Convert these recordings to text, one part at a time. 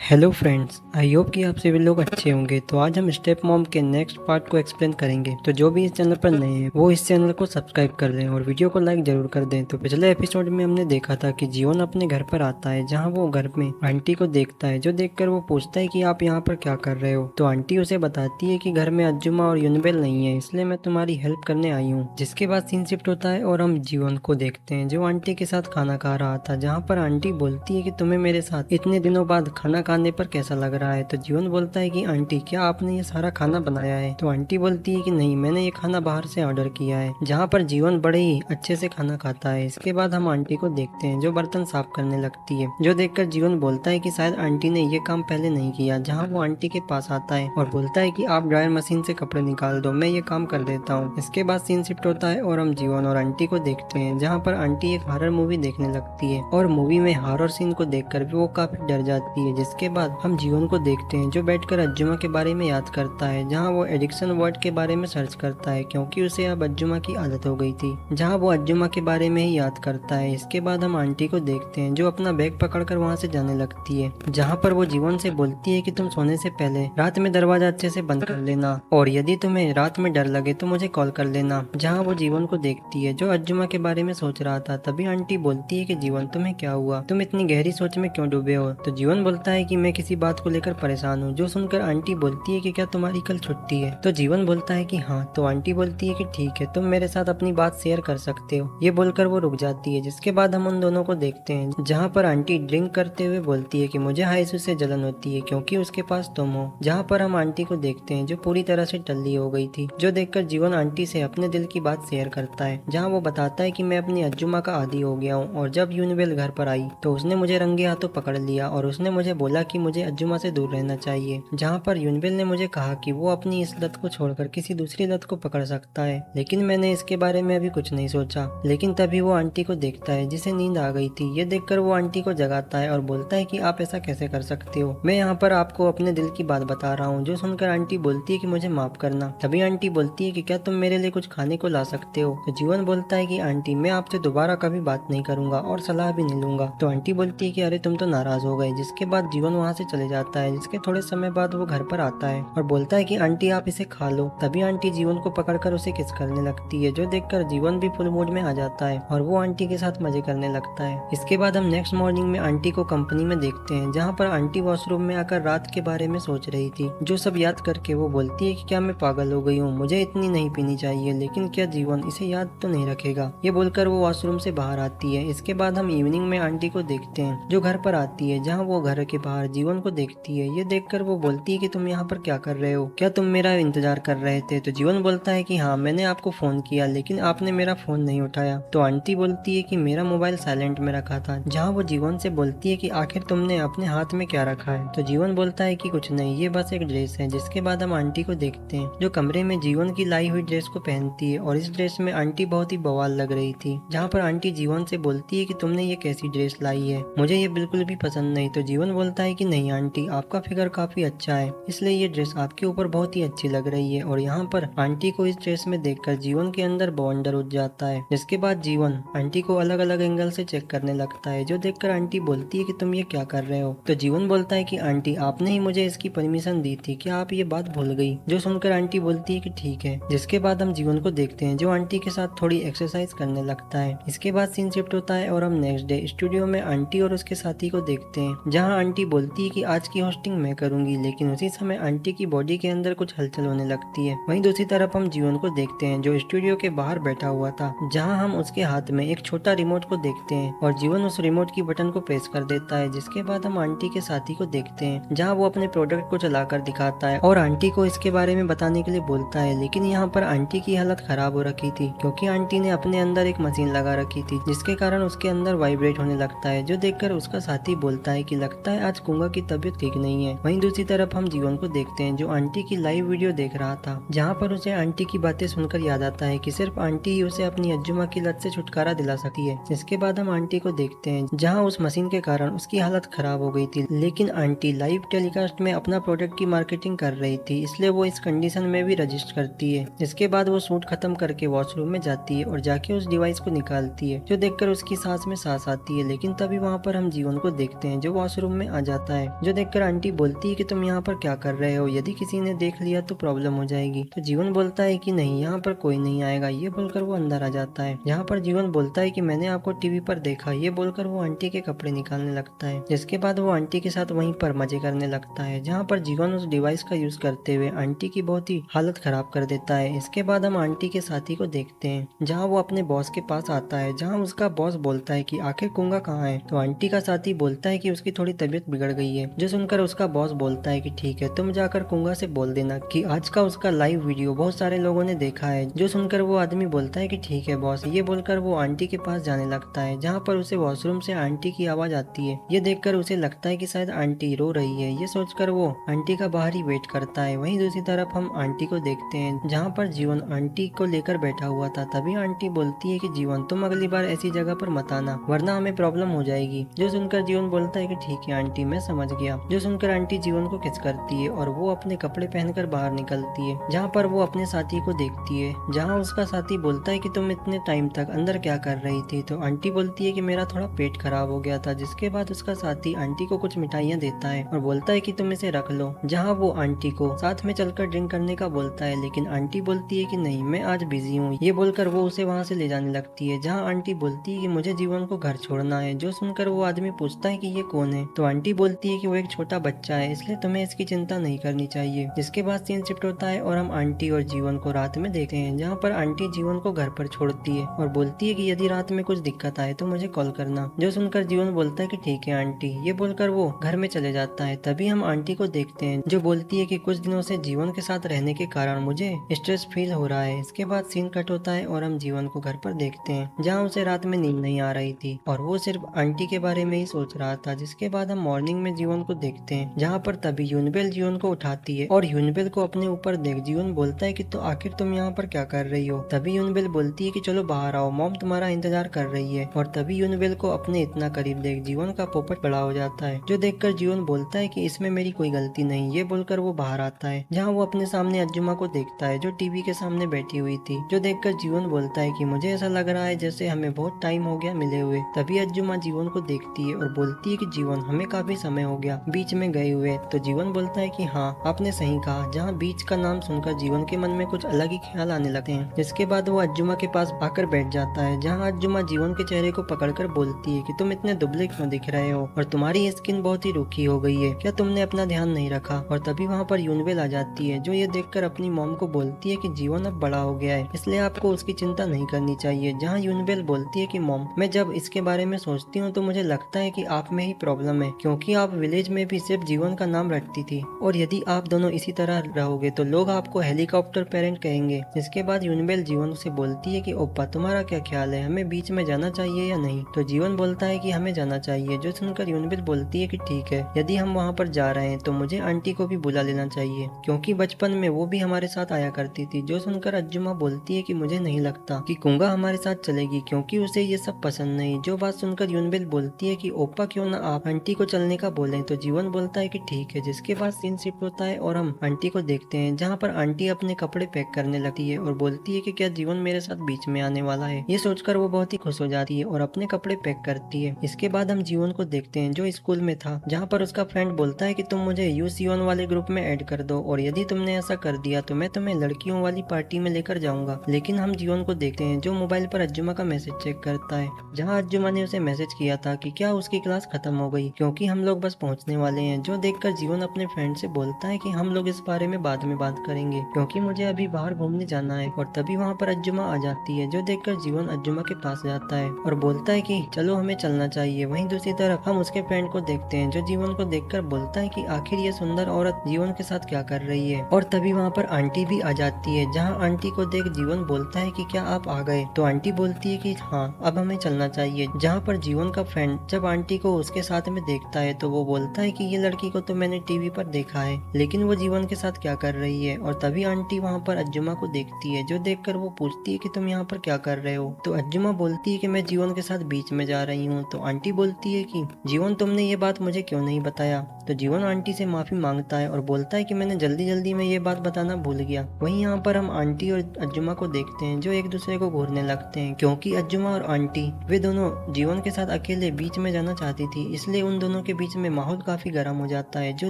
Hello friends, I hope कि आप सभी लोग अच्छे होंगे। तो आज हम स्टेप मॉम के नेक्स्ट पार्ट को एक्सप्लेन करेंगे। तो जो भी इस चैनल पर नए हैं वो इस चैनल को सब्सक्राइब कर लें और वीडियो को लाइक जरूर कर दें। तो पिछले एपिसोड में हमने देखा था कि जीवन अपने घर पर आता है, जहां वो घर में आंटी को देखता है, जो देखकर वो पूछता है कि आप यहाँ पर क्या कर रहे हो। तो आंटी उसे बताती है कि घर में अज्जुमा और यूनिबेल नहीं है, इसलिए मैं तुम्हारी हेल्प करने आई हूँ। जिसके बाद सीन शिफ्ट होता है और हम जीवन को देखते हैं, जो आंटी के साथ खाना खा रहा था। जहाँ पर आंटी बोलती है कि तुम्हें मेरे साथ इतने दिनों बाद खाना खाने पर कैसा लग रहा है। तो जीवन बोलता है कि आंटी, क्या आपने ये सारा खाना बनाया है। तो आंटी बोलती है कि नहीं, मैंने ये खाना बाहर से ऑर्डर किया है। जहाँ पर जीवन बड़े ही अच्छे से खाना खाता है। इसके बाद हम आंटी को देखते हैं, जो बर्तन साफ करने लगती है, जो देखकर जीवन बोलता है कि शायद आंटी ने ये काम पहले नहीं किया। जहाँ वो आंटी के पास आता है और बोलता है कि आप ड्रायर मशीन से कपड़े निकाल दो, मैं ये काम कर देता हूँ। इसके बाद सीन शिफ्ट होता है और हम जीवन और आंटी को देखते हैं, जहाँ पर आंटी एक हॉरर मूवी देखने लगती है और मूवी में हॉरर सीन को देखकर भी वो काफी डर जाती है। जिसके बाद हम जीवन को देखते हैं, जो बैठकर अज्जुमा के बारे में याद करता है, जहां वो एडिक्शन वर्ड के बारे में सर्च करता है, क्योंकि उसे अब अज्जुमा की आदत हो गई थी। जहां वो अज्जुमा के बारे में ही याद करता है। इसके बाद हम आंटी को देखते हैं, जो अपना बैग पकड़कर वहां से जाने लगती है, जहां पर वो जीवन से बोलती है कि तुम सोने से पहले रात में दरवाजा अच्छे से बंद कर लेना, और यदि तुम्हें रात में डर लगे तो मुझे कॉल कर लेना। जहाँ वो जीवन को देखती है, जो अज्जुमा के बारे में सोच रहा था। तभी आंटी बोलती है कि जीवन, तुम्हें क्या हुआ, तुम इतनी गहरी सोच में क्यों डूबे हो। तो जीवन बोलता है कि मैं किसी बात को लेकर परेशान हूँ। जो सुनकर आंटी बोलती है कि क्या तुम्हारी कल छुट्टी है। तो जीवन बोलता है कि हाँ। तो आंटी बोलती है कि ठीक है, तुम मेरे साथ अपनी बात शेयर कर सकते हो। ये बोलकर वो रुक जाती है। जिसके बाद हम उन दोनों को देखते हैं, जहाँ पर आंटी ड्रिंक करते हुए बोलती है कि मुझे हाइसू से जलन होती है क्योंकि उसके पास तुम हो। जहाँ पर हम आंटी को देखते हैं, जो पूरी तरह से टल्ली हो गई थी, जो देखकर जीवन आंटी से अपने दिल की बात शेयर करता है। जहाँ वो बताता है कि मैं अपनी अज्जुमा का आदी हो गया हूँ, और जब यूनिबेल घर पर आई तो उसने मुझे रंगे हाथों पकड़ लिया और उसने मुझे बोला कि मुझे अज्जुमा से दूर रहना चाहिए। जहाँ पर यूनिबेल ने मुझे कहा कि वो अपनी इस लत को छोड़कर किसी दूसरी लत को पकड़ सकता है, लेकिन मैंने इसके बारे में अभी कुछ नहीं सोचा। लेकिन तभी वो आंटी को देखता है, जिसे नींद आ गई थी। ये देखकर वो आंटी को जगाता है और बोलता है कि आप ऐसा कैसे कर सकते हो, मैं यहाँ पर आपको अपने दिल की बात बता रहा हूँ। जो सुनकर आंटी बोलती है कि मुझे माफ करना। तभी आंटी बोलती है कि क्या तुम मेरे लिए कुछ खाने को ला सकते हो। तो जीवन बोलता है कि आंटी, मैं आपसे दोबारा कभी बात नहीं करूंगा और सलाह भी नहीं लूंगा। तो आंटी बोलती है कि अरे तुम तो नाराज हो गए। जिसके बाद जीवन वहाँ से चले जाता है। जिसके थोड़े समय बाद वो घर पर आता है और बोलता है कि आंटी, आप इसे खा लो। तभी आंटी जीवन को पकड़कर उसे किस करने लगती है, जो देखकर जीवन भी फुल मूड में आ जाता है और वो आंटी के साथ मजे करने लगता है। इसके बाद हम नेक्स्ट मॉर्निंग में आंटी को कंपनी में देखते हैं, जहाँ पर आंटी वॉशरूम में आकर रात के बारे में सोच रही थी। जो सब याद करके वो बोलती है कि क्या मैं पागल हो गई हूँ, मुझे इतनी नहीं पीनी चाहिए, लेकिन क्या जीवन इसे याद तो नहीं रखेगा। ये बोलकर वो वॉशरूम से बाहर आती है। इसके बाद हम इवनिंग में आंटी को देखते हैं, जो घर पर आती है, जहाँ वो घर के बाहर जीवन को देखती है। ये देखकर वो बोलती है कि तुम यहाँ पर क्या कर रहे हो, क्या तुम मेरा इंतजार कर रहे थे। तो जीवन बोलता है कि हाँ, मैंने आपको फोन किया, लेकिन आपने मेरा फोन नहीं उठाया। तो आंटी बोलती है कि मेरा मोबाइल साइलेंट में रखा था। जहाँ वो जीवन से बोलती है कि आखिर तुमने अपने हाथ में क्या रखा है। तो जीवन बोलता है कि कुछ नहीं, ये बस एक ड्रेस है। जिसके बाद हम आंटी को देखते हैं, जो कमरे में जीवन की लाई हुई ड्रेस को पहनती है, और इस ड्रेस में आंटी बहुत ही बवाल लग रही थी। जहाँ पर आंटी जीवन से बोलती है कि तुमने ये कैसी ड्रेस लाई है, मुझे ये बिल्कुल भी पसंद नहीं। तो जीवन बोलता है कि नहीं आंटी, आपका फिगर काफी अच्छा है, इसलिए ये ड्रेस आपके ऊपर बहुत ही अच्छी लग रही है। और यहाँ पर आंटी को इस ड्रेस में देखकर जीवन के अंदर बवंडर उठ जाता है। जिसके बाद जीवन आंटी को अलग अलग एंगल से चेक करने लगता है, जो देखकर आंटी बोलती है कि तुम ये क्या कर रहे हो। तो जीवन बोलता है कि आंटी, आपने ही मुझे इसकी परमिशन दी थी, क्या आप ये बात भूल गई। जो सुनकर आंटी बोलती है कि ठीक है। जिसके बाद हम जीवन को देखते हैं, जो आंटी के साथ थोड़ी एक्सरसाइज करने लगता है। इसके बाद सीन शिफ्ट होता है और हम नेक्स्ट डे स्टूडियो में आंटी और उसके साथी को देखते हैं, जहाँ आंटी बोलती है कि आज की होस्टिंग मैं करूंगी। लेकिन उसी समय आंटी की बॉडी के अंदर कुछ हलचल होने लगती है। वहीं दूसरी तरफ हम जीवन को देखते हैं, जो स्टूडियो के बाहर बैठा हुआ था, जहां हम उसके हाथ में एक छोटा रिमोट को देखते हैं और जीवन उस रिमोट की बटन को प्रेस कर देता है। जिसके बाद हम आंटी के साथी को देखते हैं, जहां वो अपने प्रोडक्ट को चलाकर दिखाता है और आंटी को इसके बारे में बताने के लिए बोलता है। लेकिन यहाँ पर आंटी की हालत खराब हो रखी थी, क्योंकि आंटी ने अपने अंदर एक मशीन लगा रखी थी, जिसके कारण उसके अंदर वाइब्रेट होने लगता है। जो देखकर उसका साथी बोलता है कि लगता है आज कुंगा की तबीयत ठीक नहीं है। वहीं दूसरी तरफ हम जीवन को देखते हैं, जो आंटी की लाइव वीडियो देख रहा था, जहाँ पर उसे आंटी की बातें सुनकर याद आता है कि सिर्फ आंटी ही उसे अपनी अज्जुमा की लत से छुटकारा दिला सकती है। इसके बाद हम आंटी को देखते हैं, जहाँ उस मशीन के कारण उसकी हालत खराब हो गई थी, लेकिन आंटी लाइव टेलीकास्ट में अपना प्रोडक्ट की मार्केटिंग कर रही थी, इसलिए वो इस कंडीशन में भी रजिस्टर करती है। इसके बाद वो शूट खत्म करके वॉशरूम में जाती है और जाके उस डिवाइस को निकालती है, जो देखकर उसकी सांस में सांस आती है। लेकिन तभी वहाँ पर हम जीवन को देखते हैं, जो वॉशरूम में आ जाता है, जो देखकर आंटी बोलती है कि तुम यहाँ पर क्या कर रहे हो, यदि किसी ने देख लिया तो प्रॉब्लम हो जाएगी। तो जीवन बोलता है कि नहीं, यहाँ पर कोई नहीं आएगा। ये बोलकर वो अंदर आ जाता है। यहाँ पर जीवन बोलता है कि मैंने आपको टीवी पर देखा। ये बोलकर वो आंटी के कपड़े निकालने लगता है, जिसके बाद वो आंटी के साथ वहीं पर मजे करने लगता है, जहाँ पर जीवन उस डिवाइस का यूज करते हुए आंटी की बहुत ही हालत खराब कर देता है। इसके बाद हम आंटी के साथी को देखते हैं, जहाँ वो अपने बॉस के पास आता है, जहाँ उसका बॉस बोलता है कि आखिर कुंगा कहाँ है। तो आंटी का साथी बोलता है कि उसकी थोड़ी तबीयत बिगड़ गई है, जो सुनकर उसका बॉस बोलता है कि ठीक है, तुम जाकर कुंगा से बोल देना कि आज का उसका लाइव वीडियो बहुत सारे लोगों ने देखा है। जो सुनकर वो आदमी बोलता है कि ठीक है बॉस। ये बोलकर वो आंटी के पास जाने लगता है, जहाँ पर उसे वॉशरूम से आंटी की आवाज आती है। ये देखकर उसे लगता है कि शायद आंटी रो रही है। ये सोचकर वो आंटी का बाहर ही वेट करता है। वहीं दूसरी तरफ हम आंटी को देखते हैं, जहाँ पर जीवन आंटी को लेकर बैठा हुआ था। तभी आंटी बोलती है कि जीवन, तुम अगली बार ऐसी जगह पर मत आना, वरना हमें प्रॉब्लम हो जाएगी। जो सुनकर जीवन बोलता है कि ठीक है आंटी, मैं समझ गया। जो सुनकर आंटी जीवन को किस करती है और वो अपने कपड़े पहनकर बाहर निकलती है, जहाँ पर वो अपने साथी को देखती है, जहाँ उसका साथी बोलता है कि तुम इतने टाइम तक अंदर क्या कर रही थी। तो आंटी बोलती है कि मेरा थोड़ा पेट खराब हो गया था। जिसके बाद उसका साथी आंटी को कुछ मिठाइयाँ देता है और बोलता है कि तुम इसे रख लो, जहाँ वो आंटी को साथ में चलकर ड्रिंक करने का बोलता है, लेकिन आंटी बोलती है कि नहीं, मैं आज बिजी हूँ। ये बोलकर वो उसे वहाँ से ले जाने लगती है, जहाँ आंटी बोलती है कि मुझे जीवन को घर छोड़ना है। जो सुनकर वो आदमी पूछता है कि ये कौन है। तो आंटी बोलती है कि वो एक छोटा बच्चा है, इसलिए तुम्हें इसकी चिंता नहीं करनी चाहिए। जिसके बाद सीन शिफ्ट होता है और हम आंटी और जीवन को रात में देखते हैं, जहाँ पर आंटी जीवन को घर पर छोड़ती है और बोलती है कि यदि रात में कुछ दिक्कत आए तो मुझे कॉल करना। जो सुनकर जीवन बोलता है कि ठीक है आंटी। ये बोलकर वो घर में चले जाता है। तभी हम आंटी को देखते हैं, जो बोलती है कि कुछ दिनों से जीवन के साथ रहने के कारण मुझे स्ट्रेस फील हो रहा है। इसके बाद सीन कट होता है और हम जीवन को घर पर देखते हैं, जहाँ उसे रात में नींद नहीं आ रही थी और वो सिर्फ आंटी के बारे में ही सोच रहा था। जिसके बाद हम मॉर्निंग में जीवन को देखते हैं, जहाँ पर तभी यूनबेल जीवन को उठाती है और यूनबेल को अपने ऊपर देख जीवन बोलता है कि तो आखिर तुम यहाँ पर क्या कर रही हो। तभी यूनबेल बोलती है कि चलो बाहर आओ, मॉम तुम्हारा इंतजार कर रही है। और तभी यूनबेल को अपने इतना करीब देख जीवन का पोपट बड़ा हो जाता है, जो देखकर जीवन बोलता है कि इसमें मेरी कोई गलती नहीं। ये बोलकर वो बाहर आता है, जहाँ वो अपने सामने अज्जुमा को देखता है, जो टीवी के सामने बैठी हुई थी। जो देखकर जीवन बोलता है कि मुझे ऐसा लग रहा है जैसे हमें बहुत टाइम हो गया मिले हुए। तभी अज्जुमा जीवन को देखती है और बोलती है कि जीवन, हमें काफी समय हो गया बीच में गए हुए। तो जीवन बोलता है कि हाँ, आपने सही कहा। जहाँ बीच का नाम सुनकर जीवन के मन में कुछ अलग ही ख्याल आने लगते हैं। जिसके बाद वो अज्जुमा के पास आकर बैठ जाता है, जहाँ अज्जुमा जीवन के चेहरे को पकड़कर बोलती है कि तुम इतने दुबले क्यों दिख रहे हो और तुम्हारी स्किन बहुत ही रूखी हो गई है, क्या तुमने अपना ध्यान नहीं रखा। और तभी वहाँ पर यूनबेल आ जाती है, जो ये देखकर अपनी मॉम को बोलती है कि जीवन अब बड़ा हो गया है, इसलिए आपको उसकी चिंता नहीं करनी चाहिए। जहाँ यूनबेल बोलती है कि मॉम, मैं जब इसके बारे में सोचती हूँ तो मुझे लगता है कि आप में ही प्रॉब्लम है, क्योंकि आप विलेज में भी सिर्फ जीवन का नाम रटती थी और यदि आप दोनों इसी तरह रहोगे तो लोग आपको हेलीकॉप्टर पेरेंट कहेंगे। जिसके बाद यूनबेल जीवन से बोलती है कि ओप्पा, तुम्हारा क्या ख्याल है, हमें बीच में जाना चाहिए या नहीं। तो जीवन बोलता है कि हमें जाना चाहिए। जो सुनकर यूनबेल बोलती है कि ठीक है, यदि हम वहाँ पर जा रहे हैं तो मुझे आंटी को भी बुला लेना चाहिए, क्योंकि बचपन में वो भी हमारे साथ आया करती थी। जो सुनकर अज्जुमा बोलती है कि मुझे नहीं लगता कि कुंगा हमारे साथ चलेगी, क्योंकि उसे ये सब पसंद नहीं। जो बात सुनकर यूनबेल बोलती है कि ओप्पा, क्यों ना आप आंटी को चलने का बोलें। तो जीवन बोलता है कि ठीक है। जिसके बाद सीन शिफ्ट होता है और हम आंटी को देखते हैं, जहाँ पर आंटी अपने कपड़े पैक करने लगती है और बोलती है कि क्या जीवन मेरे साथ बीच में आने वाला है। ये सोचकर वो बहुत ही खुश हो जाती है और अपने कपड़े पैक करती है। इसके बाद हम जीवन को देखते हैं, जो स्कूल में था, जहाँ पर उसका फ्रेंड बोलता है कि तुम मुझे यूसीओन वाले ग्रुप में ऐड कर दो और यदि तुमने ऐसा कर दिया तो मैं तुम्हें लड़कियों वाली पार्टी में लेकर जाऊंगा। लेकिन हम जीवन को देखते हैं, जो मोबाइल पर अज्जुमा का मैसेज चेक करता है, जहाँ अज्जुमा ने उसे मैसेज किया था कि क्या उसकी क्लास खत्म हो गई, क्योंकि हम लोग बस पहुंचने वाले हैं। जो देखकर जीवन अपने फ्रेंड से बोलता है कि हम लोग इस बारे में बाद में बात करेंगे, क्योंकि मुझे अभी बाहर घूमने जाना है। और तभी वहाँ पर अज्जुमा आ जाती है, जो देखकर जीवन अज्जुमा के पास जाता है और बोलता है कि चलो हमें चलना चाहिए। वहीं दूसरी तरफ हम उसके फ्रेंड को देखते हैं, जो जीवन को देखकर बोलता है कि आखिर ये सुंदर औरत जीवन के साथ क्या कर रही है। और तभी वहाँ पर आंटी भी आ जाती है, जहाँ आंटी को देख जीवन बोलता है कि क्या आप आ गए। तो आंटी बोलती है कि हाँ, अब हमें चलना चाहिए। जहाँ पर जीवन का फ्रेंड जब आंटी को उसके साथ में देखता है तो वो बोलता है कि ये लड़की को तो मैंने टीवी पर देखा है, लेकिन वो जीवन के साथ क्या कर रही है। और तभी आंटी वहाँ पर अज्जुमा को देखती है, जो देखकर वो पूछती है कि तुम यहाँ पर क्या कर रहे हो। तो अज्जुमा बोलती है कि मैं जीवन के साथ बीच में जा रही हूँ। तो आंटी बोलती है कि जीवन, तुमने ये बात मुझे क्यों नहीं बताया। तो जीवन आंटी से माफी मांगता है और बोलता है कि मैंने जल्दी जल्दी में ये बात बताना भूल गया। वहीं यहाँ पर हम आंटी और अज्जुमा को देखते हैं, जो एक दूसरे को घूरने लगते हैं, क्योंकि अज्जुमा और आंटी वे दोनों जीवन के साथ अकेले बीच में जाना चाहती थी, इसलिए उन दोनों के बीच में माहौल काफी गर्म हो जाता है, जो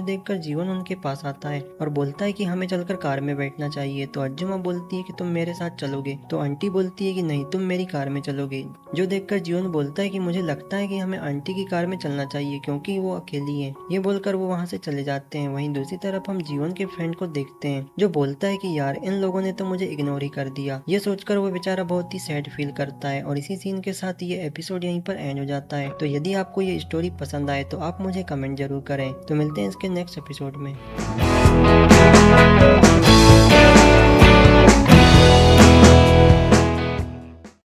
देखकर जीवन उनके पास आता है और बोलता है कि हमें चलकर कार में बैठना चाहिए। तो अज्जुमा बोलती है कि तुम मेरे साथ चलोगे, तो आंटी बोलती है कि नहीं, तुम मेरी कार में चलोगे। जो देखकर जीवन बोलता है कि मुझे लगता है कि हमें आंटी की कार में चलना चाहिए क्योंकि वो अकेली है। ये बोलकर वो वहाँ से चले जाते हैं। वहीं दूसरी तरफ हम जीवन के फ्रेंड को देखते हैं, जो बोलता है कि यार इन लोगों ने तो मुझे इग्नोर ही कर दिया। ये सोचकर वो बेचारा बहुत ही सैड फील करता है और इसी सीन के साथ ये एपिसोड यहीं पर एंड हो जाता है। तो यदि आपको ये स्टोरी पसंद आए तो आप मुझे कमेंट जरूर करें। तो मिलते हैं इसके नेक्स्ट एपिसोड में।